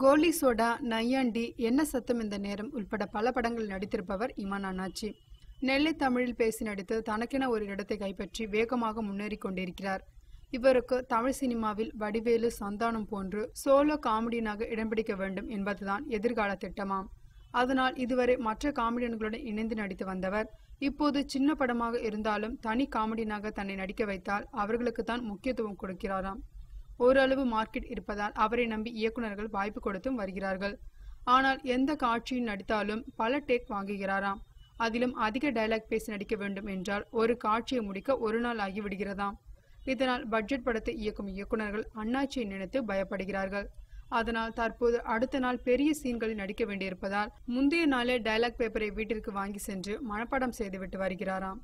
கோலி soda, நையாண்டி, என்ன சத்தம் இந்த நேரம் உள்பட பல படங்களில் நடித்திருப்பவர் இமான் அண்ணாச்சி. நெல்லை தமிழில் பேசி நடித்து தனக்கென ஒரு இடத்தை கைப்பற்றி வேகமாக முன்னேறி கொண்டிருக்கிறார். இவருக்கு தமிழ் சினிமாவில் வடிவேலு, சந்தானம் போன்று சோலோ காமெடியனாக இடம் பிடிக்க வேண்டும் என்பதுதான் எதிர்கால திட்டமாம். அதனால் இதுவரை மற்ற காமெடியன்களுடன் இணைந்து நடித்து வந்தவர் இப்போது சின்ன படமாக இருந்தாலும் தனி காமெடியனாக தன்னை நடிக்க வைத்தால் அவர்களுக்கு தான் முக்கியத்துவம் கொடுக்கிறாராம். ஓரளவு மார்க்கெட் இருப்பதால் அவரை நம்பி இயக்குநர்கள் வாய்ப்பு கொடுத்தும் வருகிறார்கள். ஆனால் எந்த காட்சியில் நடித்தாலும் பல டேக் வாங்குகிறாராம். அதிலும் அதிக டயலாக் பேசி நடிக்க வேண்டும் என்றால் ஒரு காட்சியை முடிக்க ஒரு நாள் ஆகிவிடுகிறதாம். இதனால் பட்ஜெட் படத்தை இயக்கும் இயக்குநர்கள் அண்ணாச்சியை நினைத்து பயப்படுகிறார்கள். அதனால் தற்போது அடுத்த நாள் பெரிய சீன்களில் நடிக்க வேண்டியிருப்பதால் முந்தைய நாளே டயலாக் பேப்பரை வீட்டிற்கு வாங்கி சென்று மனப்பாடம் செய்துவிட்டு வருகிறாராம்.